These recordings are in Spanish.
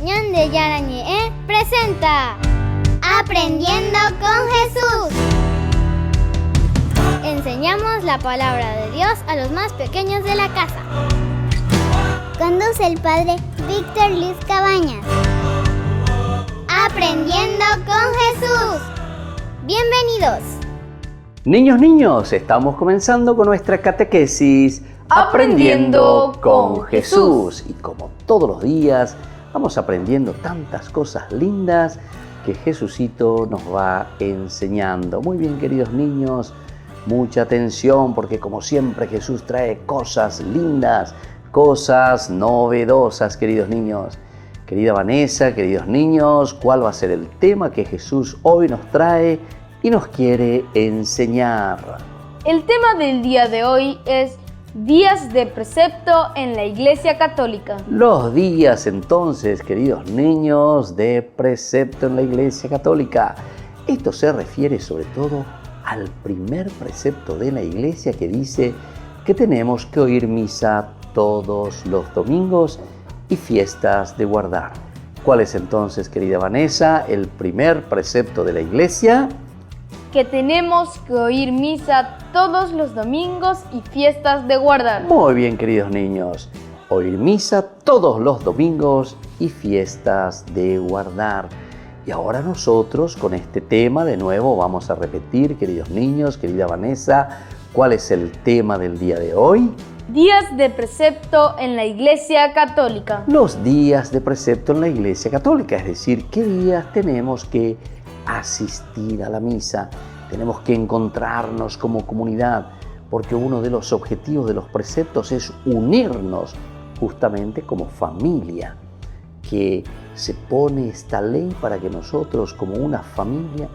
Ñande Yarañe presenta Aprendiendo con Jesús. Enseñamos la palabra de Dios a los más pequeños de la casa. Conduce el padre Víctor Luis Cabañas. Aprendiendo con Jesús. Bienvenidos. Niños, estamos comenzando con nuestra catequesis Aprendiendo con Jesús. Y como todos los días, vamos aprendiendo tantas cosas lindas que Jesucito nos va enseñando. Muy bien, queridos niños, mucha atención porque como siempre Jesús trae cosas lindas, cosas novedosas, queridos niños. Querida Vanessa, queridos niños, ¿cuál va a ser el tema que Jesús hoy nos trae y nos quiere enseñar? El tema del día de hoy es días de precepto en la Iglesia Católica. Los días entonces, queridos niños, de precepto en la Iglesia Católica. Esto se refiere sobre todo al primer precepto de la Iglesia que dice que tenemos que oír misa todos los domingos y fiestas de guardar. ¿Cuál es entonces, querida Vanessa, el primer precepto de la Iglesia? Que tenemos que oír misa todos los domingos y fiestas de guardar. Muy bien, queridos niños. Oír misa todos los domingos y fiestas de guardar. Y ahora nosotros con este tema de nuevo vamos a repetir, queridos niños, querida Vanessa, ¿cuál es el tema del día de hoy? Días de precepto en la Iglesia Católica. Los días de precepto en la Iglesia Católica, es decir, ¿qué días tenemos que asistir a la misa? Tenemos que encontrarnos como comunidad, porque uno de los objetivos de los preceptos es unirnos justamente como familia, que se pone esta ley para que nosotros como una familia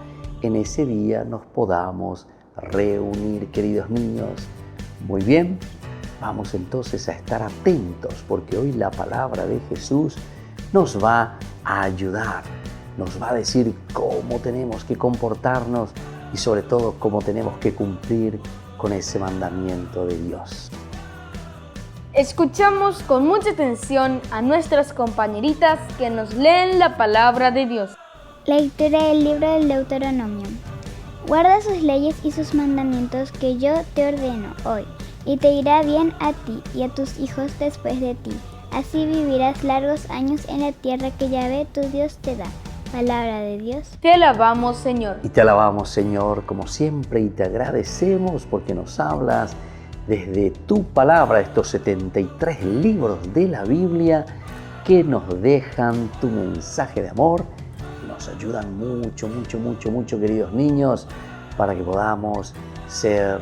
en ese día nos podamos reunir, queridos niños. Muy bien, vamos entonces a estar atentos, porque hoy la palabra de Jesús nos va a ayudar. Nos va a decir cómo tenemos que comportarnos y sobre todo cómo tenemos que cumplir con ese mandamiento de Dios. Escuchamos con mucha atención a nuestras compañeritas que nos leen la palabra de Dios. Lectura del libro del Deuteronomio. Guarda sus leyes y sus mandamientos que yo te ordeno hoy, y te irá bien a ti y a tus hijos después de ti. Así vivirás largos años en la tierra que Yahvé tu Dios te da. Palabra de Dios. Te alabamos, Señor. Y te alabamos, Señor, como siempre, y te agradecemos porque nos hablas desde tu palabra, estos 73 libros de la Biblia que nos dejan tu mensaje de amor y nos ayudan mucho, queridos niños, para que podamos ser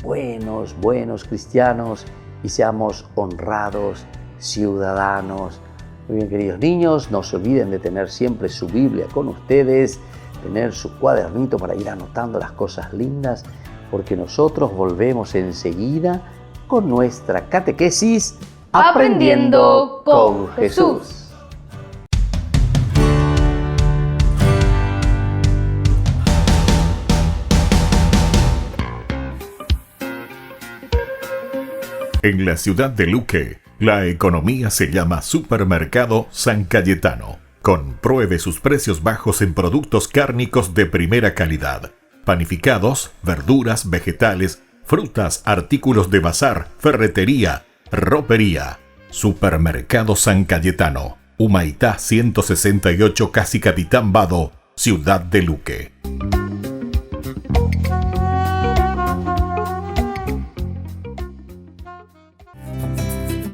buenos cristianos y seamos honrados ciudadanos. Muy bien, queridos niños, no se olviden de tener siempre su Biblia con ustedes, tener su cuadernito para ir anotando las cosas lindas, porque nosotros volvemos enseguida con nuestra catequesis Aprendiendo con Jesús. En la ciudad de Luque, la economía se llama Supermercado San Cayetano. Compruebe sus precios bajos en productos cárnicos de primera calidad. Panificados, verduras, vegetales, frutas, artículos de bazar, ferretería, ropería. Supermercado San Cayetano. Humaitá 168, Casi Capitán Vado, ciudad de Luque.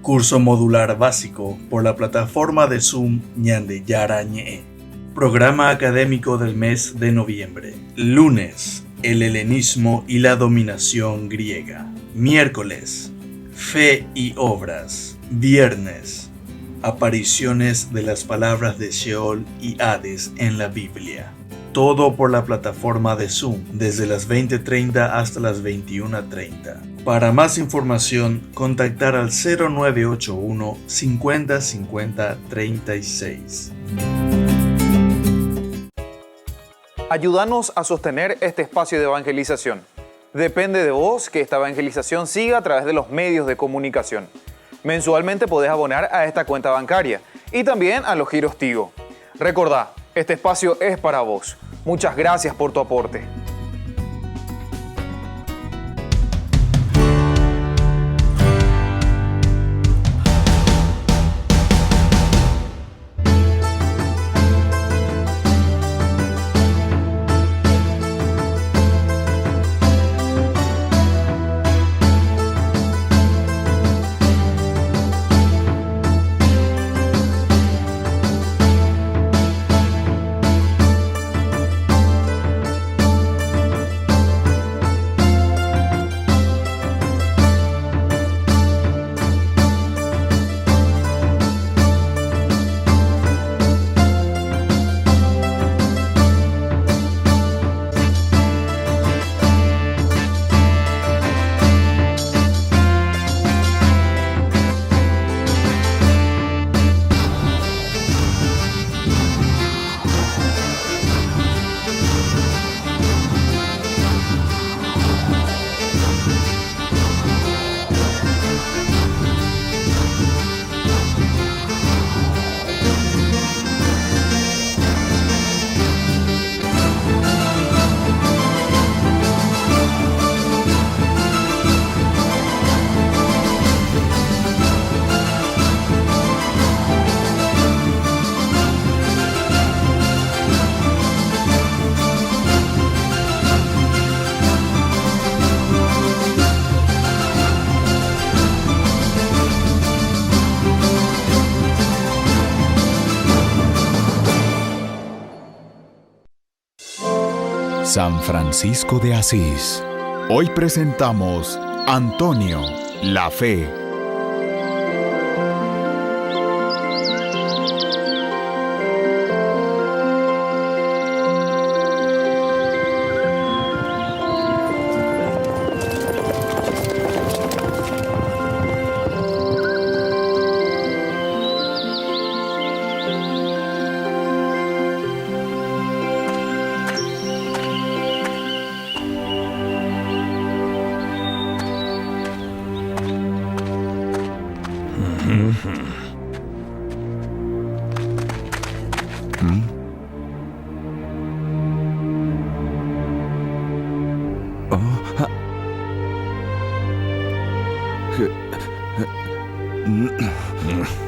Curso modular básico por la plataforma de Zoom Ñande Yarañe. Programa académico del mes de noviembre. Lunes, el helenismo y la dominación griega. Miércoles, fe y obras. Viernes, apariciones de las palabras de Sheol y Hades en la Biblia. Todo por la plataforma de Zoom, desde las 20:30 hasta las 21:30. Para más información, contactar al 0981 50 50 36. Ayúdanos a sostener este espacio de evangelización. Depende de vos que esta evangelización siga a través de los medios de comunicación. Mensualmente podés abonar a esta cuenta bancaria y también a los giros Tigo. Recordá, este espacio es para vos. Muchas gracias por tu aporte. San Francisco de Asís. Hoy presentamos Antonio, la fe.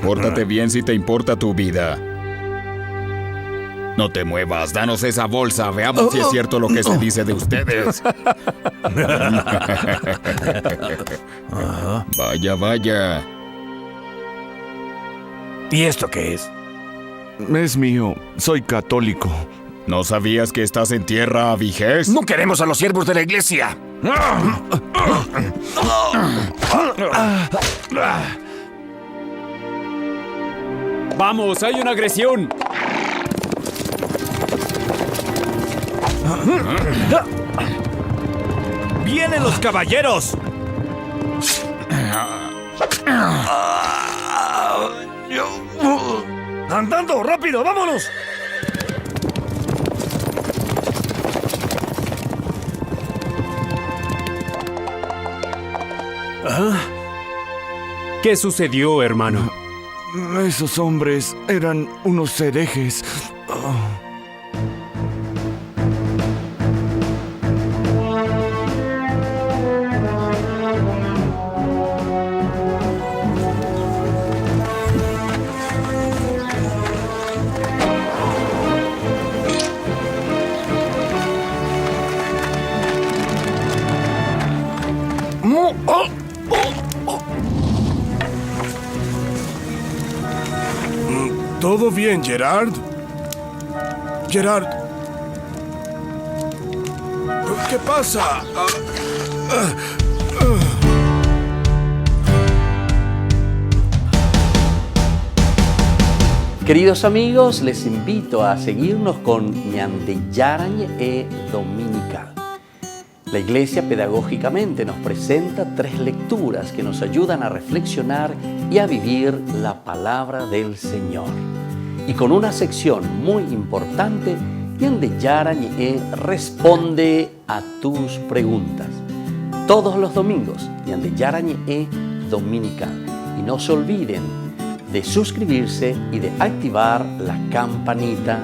Pórtate bien si te importa tu vida. No te muevas, danos esa bolsa, veamos si es cierto lo que se dice de ustedes. Vaya, vaya. ¿Y esto qué es? Es mío, soy católico. ¿No sabías que estás en tierra vigés? ¡No queremos a los siervos de la iglesia! ¡Vamos, hay una agresión! ¡Vienen los caballeros! ¡Andando, rápido, vámonos! ¿Qué sucedió, hermano? Esos hombres eran unos herejes. ¿Todo bien, Gerard? Gerard. ¿Qué pasa? Queridos amigos, les invito a seguirnos con Ñandeyarañ e Dominical. La Iglesia pedagógicamente nos presenta 3 lecturas que nos ayudan a reflexionar y a vivir la palabra del Señor. Y con una sección muy importante, Ñandeyarañ e responde a tus preguntas. Todos los domingos, Ñandeyarañ e Dominical. Y no se olviden de suscribirse y de activar la campanita.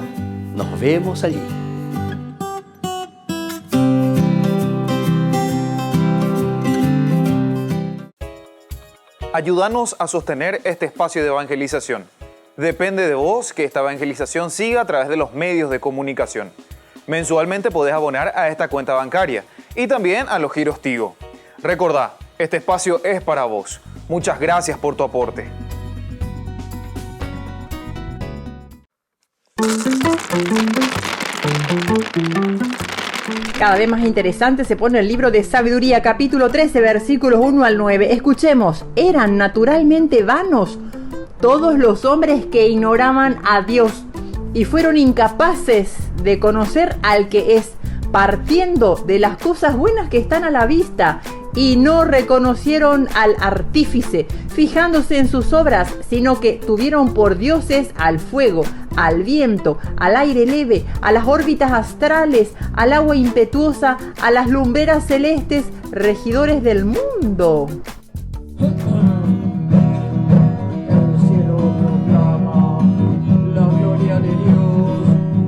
Nos vemos allí. Ayúdanos a sostener este espacio de evangelización. Depende de vos que esta evangelización siga a través de los medios de comunicación. Mensualmente podés abonar a esta cuenta bancaria y también a los giros Tigo. Recordá, este espacio es para vos. Muchas gracias por tu aporte. Cada vez más interesante se pone el libro de Sabiduría, capítulo 13, versículos 1 al 9. Escuchemos, eran naturalmente vanos todos los hombres que ignoraban a Dios y fueron incapaces de conocer al que es, partiendo de las cosas buenas que están a la vista, y no reconocieron al artífice, fijándose en sus obras, sino que tuvieron por dioses al fuego, al viento, al aire leve, a las órbitas astrales, al agua impetuosa, a las lumbreras celestes, regidores del mundo. El cielo proclama la gloria de Dios,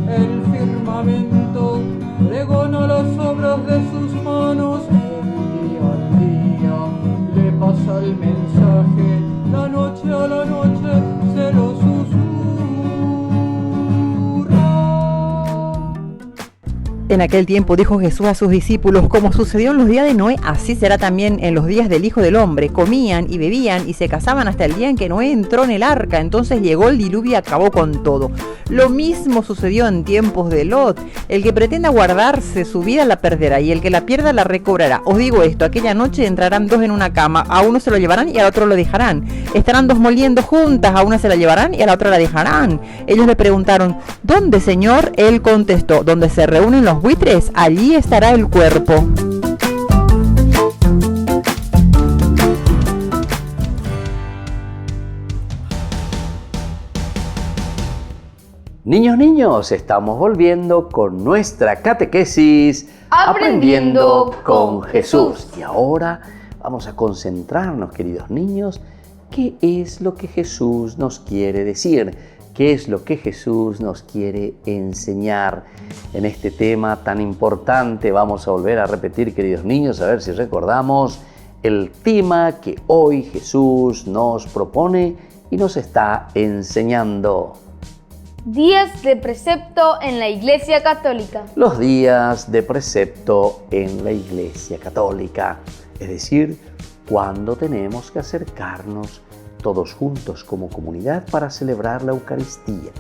el firmamento pregona las obras de sus manos. Pasa el mensaje, la noche a la noche se lo susurra. En aquel tiempo dijo Jesús a sus discípulos, como sucedió en los días de Noé, así será también en los días del Hijo del Hombre. Comían y bebían y se casaban hasta el día en que Noé entró en el arca. Entonces llegó el diluvio y acabó con todo. Lo mismo sucedió en tiempos de Lot. El que pretenda guardarse su vida la perderá, y el que la pierda la recobrará. Os digo esto, aquella noche entrarán dos en una cama, a uno se lo llevarán y al otro lo dejarán. Estarán dos moliendo juntas, a una se la llevarán y a la otra la dejarán. Ellos le preguntaron, ¿dónde, Señor? Él contestó, donde se reúnen los buitres, allí estará el cuerpo. Niños, estamos volviendo con nuestra catequesis Aprendiendo con Jesús. Y ahora vamos a concentrarnos, queridos niños, ¿qué es lo que Jesús nos quiere decir? ¿Qué es lo que Jesús nos quiere enseñar en este tema tan importante? Vamos a volver a repetir, queridos niños, a ver si recordamos el tema que hoy Jesús nos propone y nos está enseñando. Días de precepto en la Iglesia Católica. Los días de precepto en la Iglesia Católica, es decir, cuando tenemos que acercarnos todos juntos como comunidad para celebrar la Eucaristía,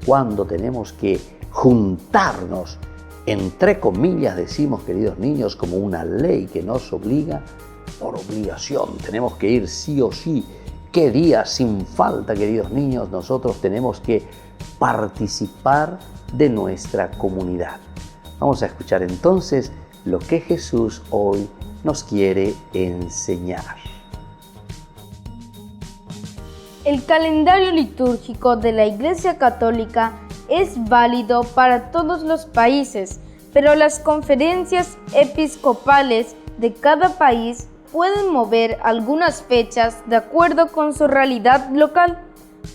cuando tenemos que juntarnos, entre comillas decimos, queridos niños, como una ley que nos obliga, por obligación, tenemos que ir sí o sí. ¿Qué día sin falta, queridos niños, nosotros tenemos que participar de nuestra comunidad? Vamos a escuchar entonces lo que Jesús hoy nos quiere enseñar. El calendario litúrgico de la Iglesia Católica es válido para todos los países, pero las conferencias episcopales de cada país pueden mover algunas fechas de acuerdo con su realidad local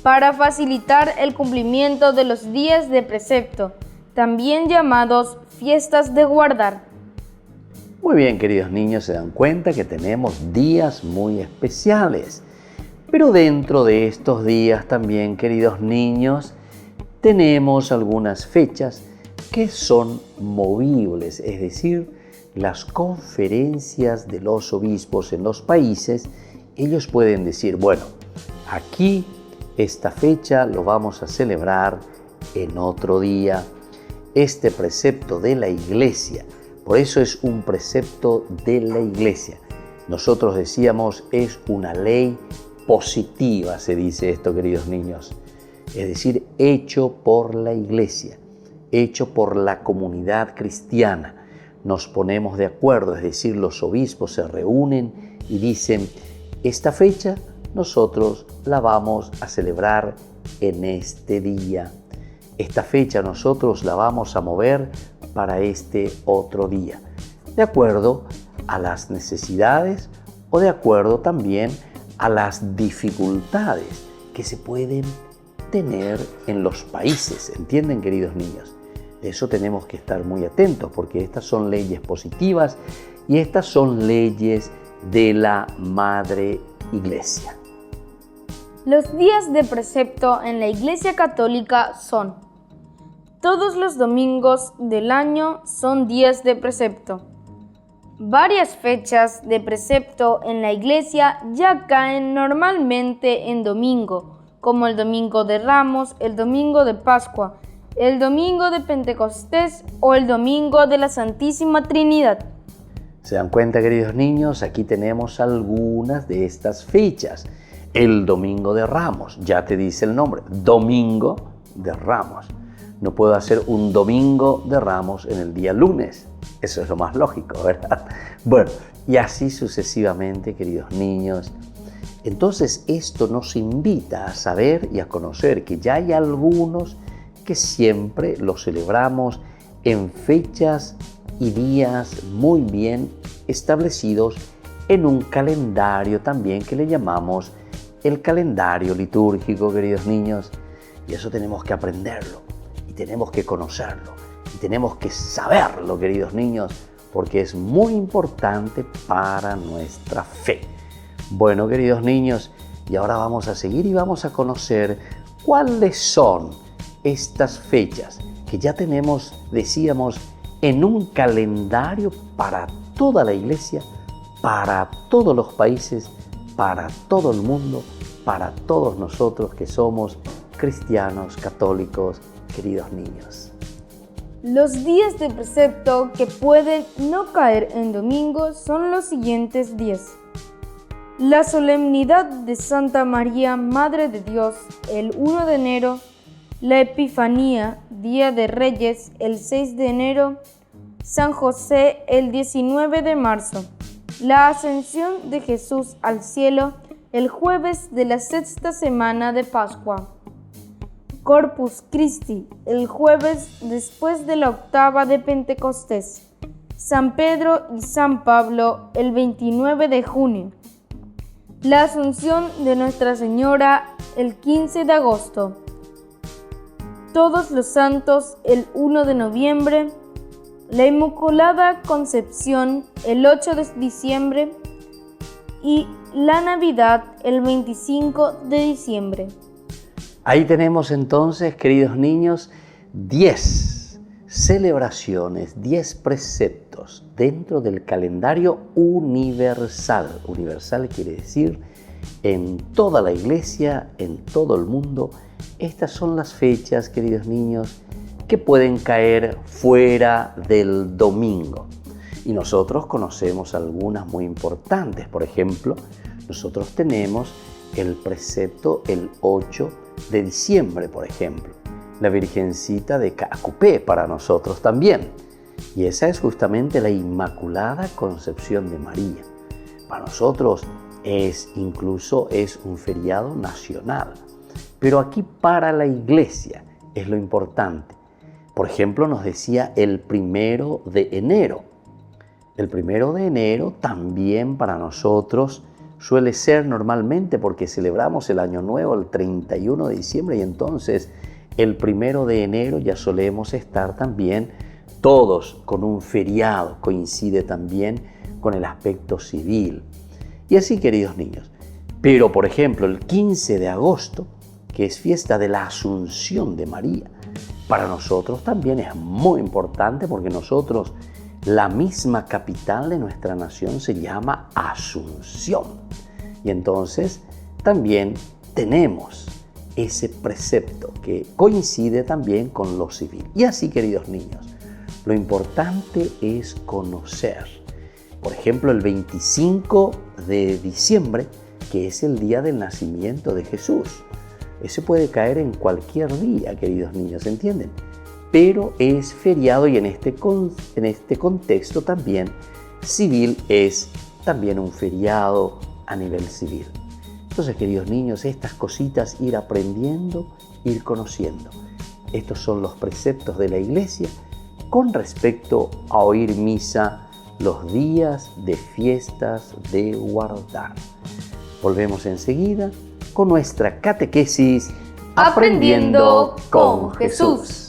para facilitar el cumplimiento de los días de precepto, también llamados fiestas de guardar. Muy bien, queridos niños, se dan cuenta que tenemos días muy especiales. Pero dentro de estos días también, queridos niños, tenemos algunas fechas que son movibles, es decir, las conferencias de los obispos en los países, ellos pueden decir, bueno, aquí esta fecha lo vamos a celebrar en otro día, este precepto de la Iglesia, por eso es un precepto de la Iglesia. Nosotros decíamos, es una ley positiva, se dice esto, queridos niños, es decir, hecho por la Iglesia, hecho por la comunidad cristiana. Nos ponemos de acuerdo, es decir, los obispos se reúnen y dicen, esta fecha nosotros la vamos a celebrar en este día. Esta fecha nosotros la vamos a mover para este otro día, de acuerdo a las necesidades o de acuerdo también a las dificultades que se pueden tener en los países. ¿Entienden, queridos niños? De eso tenemos que estar muy atentos, porque estas son leyes positivas y estas son leyes de la Madre Iglesia. Los días de precepto en la Iglesia Católica son: todos los domingos del año son días de precepto. Varias fechas de precepto en la Iglesia ya caen normalmente en domingo, como el Domingo de Ramos, el Domingo de Pascua, el Domingo de Pentecostés o el Domingo de la Santísima Trinidad. ¿Se dan cuenta, queridos niños? Aquí tenemos algunas de estas fechas. El Domingo de Ramos, ya te dice el nombre, Domingo de Ramos. No puedo hacer un Domingo de Ramos en el día lunes. Eso es lo más lógico, ¿verdad? Bueno, y así sucesivamente, queridos niños. Entonces, esto nos invita a saber y a conocer que ya hay algunos que siempre los celebramos en fechas y días muy bien establecidos en un calendario también que le llamamos el calendario litúrgico, queridos niños. Y eso tenemos que aprenderlo, y tenemos que conocerlo, y tenemos que saberlo, queridos niños, porque es muy importante para nuestra fe. Bueno, queridos niños, y ahora vamos a seguir y vamos a conocer cuáles son estas fechas que ya tenemos, decíamos, en un calendario para toda la Iglesia, para todos los países, para todo el mundo, para todos nosotros que somos cristianos, católicos, queridos niños. Los días de precepto que pueden no caer en domingo son los siguientes días: la solemnidad de Santa María, Madre de Dios, el 1 de enero, la Epifanía, Día de Reyes, el 6 de enero, San José, el 19 de marzo, la Ascensión de Jesús al cielo, el jueves de la sexta semana de Pascua, Corpus Christi, el jueves después de la octava de Pentecostés, San Pedro y San Pablo, el 29 de junio, la Asunción de Nuestra Señora, el 15 de agosto, Todos los Santos, el 1 de noviembre, la Inmaculada Concepción, el 8 de diciembre y la Navidad, el 25 de diciembre. Ahí tenemos entonces, queridos niños, 10 celebraciones, 10 preceptos dentro del calendario universal. Universal quiere decir en toda la Iglesia, en todo el mundo. Estas son las fechas, queridos niños, que pueden caer fuera del domingo. Y nosotros conocemos algunas muy importantes. Por ejemplo, nosotros tenemos el precepto el 8 de diciembre, por ejemplo. La Virgencita de Caacupé para nosotros también. Y esa es justamente la Inmaculada Concepción de María. Para nosotros es un feriado nacional. Pero aquí para la Iglesia es lo importante. Por ejemplo, nos decía el 1 de enero. El 1 de enero también para nosotros suele ser normalmente, porque celebramos el Año Nuevo el 31 de diciembre y entonces el 1 de enero ya solemos estar también todos con un feriado, coincide también con el aspecto civil. Y así, queridos niños. Pero, por ejemplo, el 15 de agosto, que es fiesta de la Asunción de María, para nosotros también es muy importante porque nosotros, la misma capital de nuestra nación se llama Asunción. Y entonces también tenemos ese precepto que coincide también con lo civil. Y así, queridos niños, lo importante es conocer. Por ejemplo, el 25 de diciembre, que es el día del nacimiento de Jesús. Ese puede caer en cualquier día, queridos niños, ¿entienden? Pero es feriado y en este contexto también civil es también un feriado a nivel civil. Entonces, queridos niños, estas cositas ir aprendiendo, ir conociendo. Estos son los preceptos de la Iglesia con respecto a oír misa, los días de fiestas de guardar. Volvemos enseguida con nuestra catequesis Aprendiendo con Jesús.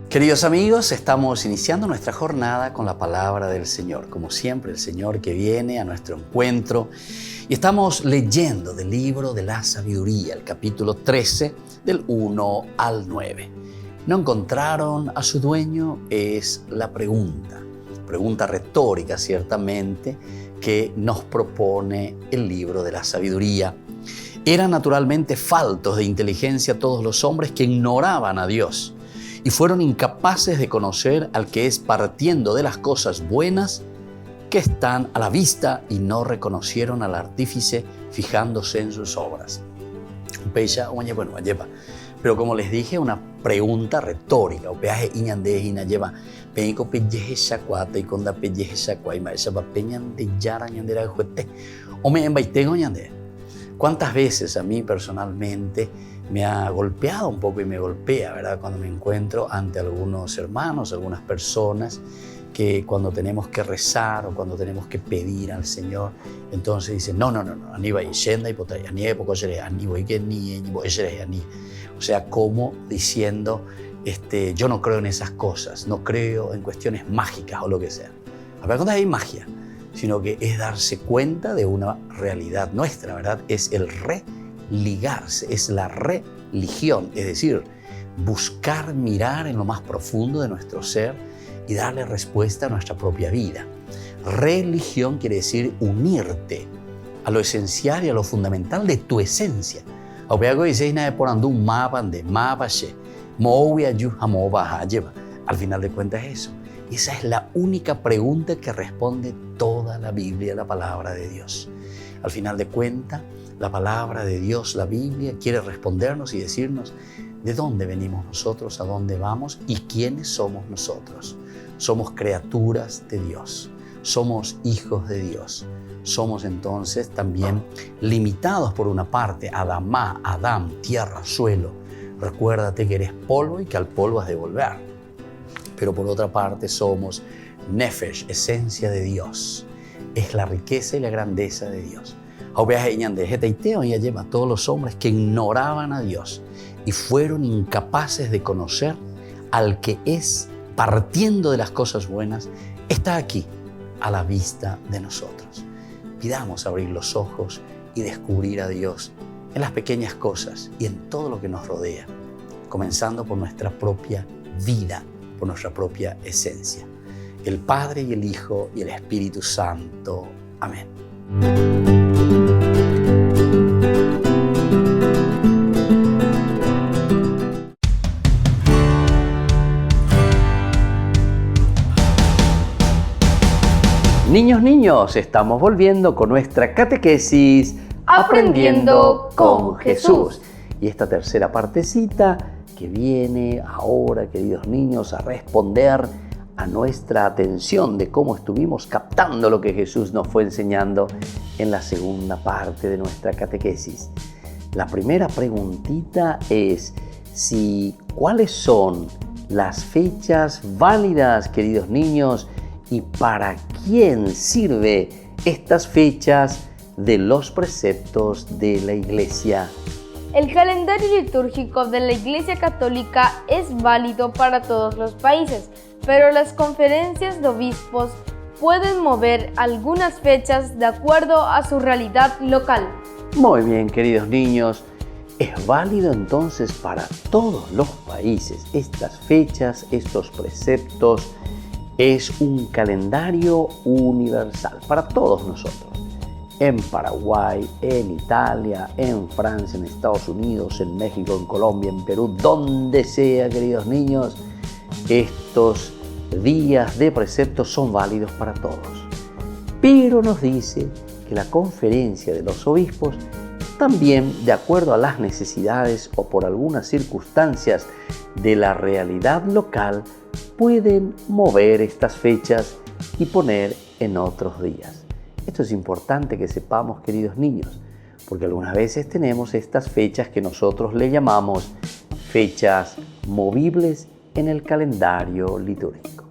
Queridos amigos, estamos iniciando nuestra jornada con la palabra del Señor. Como siempre, el Señor que viene a nuestro encuentro. Y estamos leyendo del libro de la sabiduría, el capítulo 13, del 1 al 9. ¿No encontraron a su dueño? Es la pregunta retórica ciertamente, que nos propone el libro de la sabiduría. Eran naturalmente faltos de inteligencia todos los hombres que ignoraban a Dios y fueron incapaces de conocer al que es partiendo de las cosas buenas que están a la vista y no reconocieron al artífice fijándose en sus obras. Pero como les dije, una pregunta retórica. ¿Cuántas veces a mí personalmente me ha golpeado un poco y me golpea, ¿verdad? Cuando me encuentro ante algunos hermanos, algunas personas que cuando tenemos que rezar o cuando tenemos que pedir al Señor, entonces dicen, no, o sea, como diciendo, yo no creo en esas cosas, no creo en cuestiones mágicas o lo que sea. A ver, cuando hay magia, sino que es darse cuenta de una realidad nuestra, ¿verdad? Es el religarse, es la religión, es decir, buscar mirar en lo más profundo de nuestro ser y darle respuesta a nuestra propia vida. Religión quiere decir unirte a lo esencial y a lo fundamental de tu esencia. Al final de cuentas es eso. Y esa es la única pregunta que responde toda la Biblia, la palabra de Dios. Al final de cuentas, la palabra de Dios, la Biblia, quiere respondernos y decirnos de dónde venimos nosotros, a dónde vamos y quiénes somos nosotros. Somos criaturas de Dios, somos hijos de Dios. Somos entonces también limitados por una parte, Adamá, Adán, tierra, suelo. Recuérdate que eres polvo y que al polvo has de volver. Pero por otra parte somos Nefesh, esencia de Dios. Es la riqueza y la grandeza de Dios. Todos los hombres que ignoraban a Dios y fueron incapaces de conocer al que es partiendo de las cosas buenas, está aquí a la vista de nosotros. Pidamos abrir los ojos y descubrir a Dios en las pequeñas cosas y en todo lo que nos rodea, comenzando por nuestra propia vida, por nuestra propia esencia. El Padre y el Hijo y el Espíritu Santo. Amén. Niños, estamos volviendo con nuestra catequesis Aprendiendo con Jesús. Y esta tercera partecita que viene ahora, queridos niños, a responder a nuestra atención de cómo estuvimos captando lo que Jesús nos fue enseñando en la segunda parte de nuestra catequesis. La primera preguntita es ¿cuáles son las fechas válidas, queridos niños, y para quién sirve estas fechas de los preceptos de la Iglesia? El calendario litúrgico de la Iglesia Católica es válido para todos los países, pero las conferencias de obispos pueden mover algunas fechas de acuerdo a su realidad local. Muy bien, queridos niños, es válido entonces para todos los países. Estas fechas, estos preceptos, es un calendario universal para todos nosotros. En Paraguay, en Italia, en Francia, en Estados Unidos, en México, en Colombia, en Perú, donde sea, queridos niños, estos días de preceptos son válidos para todos. Pero nos dice que la conferencia de los obispos también, de acuerdo a las necesidades o por algunas circunstancias de la realidad local, pueden mover estas fechas y poner en otros días. Esto es importante que sepamos, queridos niños, porque algunas veces tenemos estas fechas que nosotros le llamamos fechas movibles en el calendario litúrgico.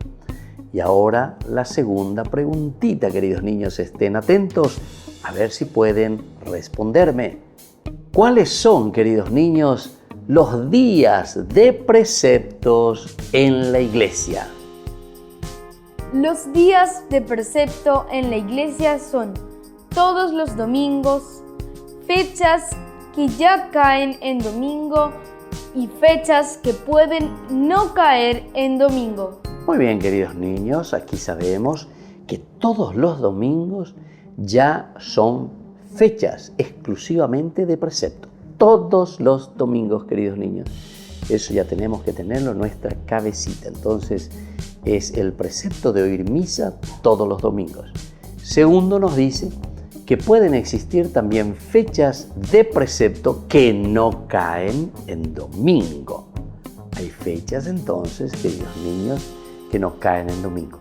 Y ahora la segunda preguntita, queridos niños, estén atentos a ver si pueden responderme. ¿Cuáles son, queridos niños, los días de preceptos en la iglesia? Los días de precepto en la iglesia son todos los domingos, fechas que ya caen en domingo y fechas que pueden no caer en domingo. Muy bien, queridos niños, aquí sabemos que todos los domingos ya son fechas exclusivamente de precepto. Todos los domingos, queridos niños. Eso ya tenemos que tenerlo en nuestra cabecita. Entonces, es el precepto de oír misa todos los domingos. Segundo, nos dice que pueden existir también fechas de precepto que no caen en domingo. Hay fechas entonces, queridos niños, que no caen en domingo.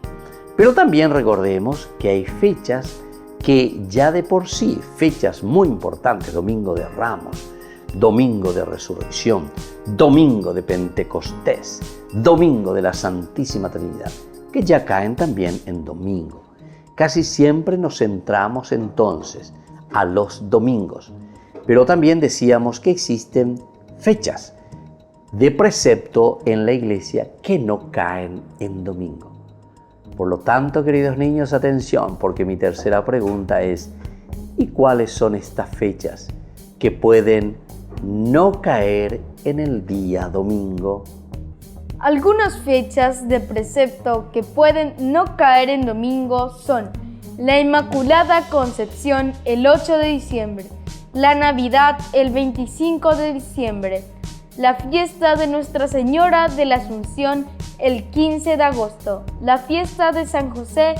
Pero también recordemos que hay fechas que ya de por sí, fechas muy importantes, Domingo de Ramos, Domingo de Resurrección, Domingo de Pentecostés, Domingo de la Santísima Trinidad, que ya caen también en domingo. Casi siempre nos centramos entonces a los domingos, pero también decíamos que existen fechas de precepto en la iglesia que no caen en domingo. Por lo tanto, queridos niños, atención, porque mi tercera pregunta es: ¿y cuáles son estas fechas que pueden no caer en el día domingo? Algunas fechas de precepto que pueden no caer en domingo son la Inmaculada Concepción el 8 de diciembre, la Navidad el 25 de diciembre, la fiesta de Nuestra Señora de la Asunción el 15 de agosto, la fiesta de San José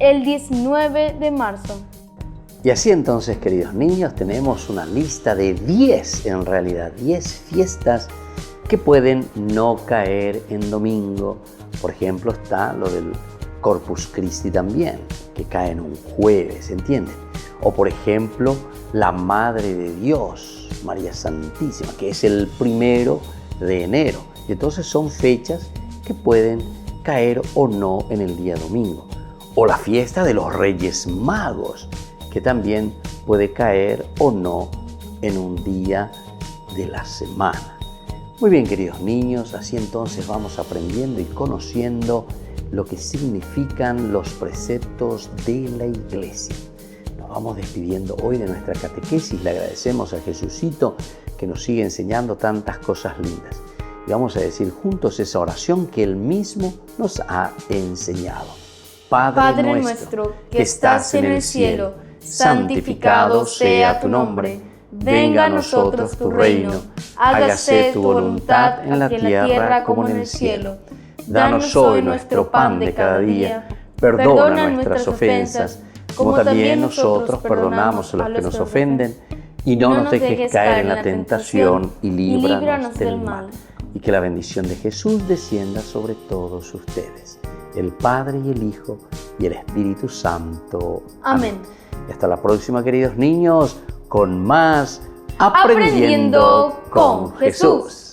el 19 de marzo. Y así entonces, queridos niños, tenemos una lista de 10, en realidad 10 fiestas que pueden no caer en domingo. Por ejemplo, está lo del Corpus Christi también, que cae en un jueves, ¿entienden? O por ejemplo, la Madre de Dios, María Santísima, que es el 1 de enero. Y entonces son fechas que pueden caer o no en el día domingo. O la fiesta de los Reyes Magos, que también puede caer o no en un día de la semana. Muy bien, queridos niños, así entonces vamos aprendiendo y conociendo lo que significan los preceptos de la iglesia. Nos vamos despidiendo hoy de nuestra catequesis. Le agradecemos a Jesucito que nos sigue enseñando tantas cosas lindas. Y vamos a decir juntos esa oración que Él mismo nos ha enseñado. Padre nuestro, que estás en el cielo, santificado sea tu nombre. Venga a nosotros tu reino, hágase tu voluntad en la tierra como en el cielo. Danos hoy nuestro pan de cada día, perdona nuestras ofensas, como también nosotros perdonamos a los que nos ofenden, y no nos dejes caer en la tentación, y líbranos del mal. Y que la bendición de Jesús descienda sobre todos ustedes, el Padre y el Hijo y el Espíritu Santo. Amén. Y hasta la próxima, queridos niños, con más Aprendiendo con Jesús.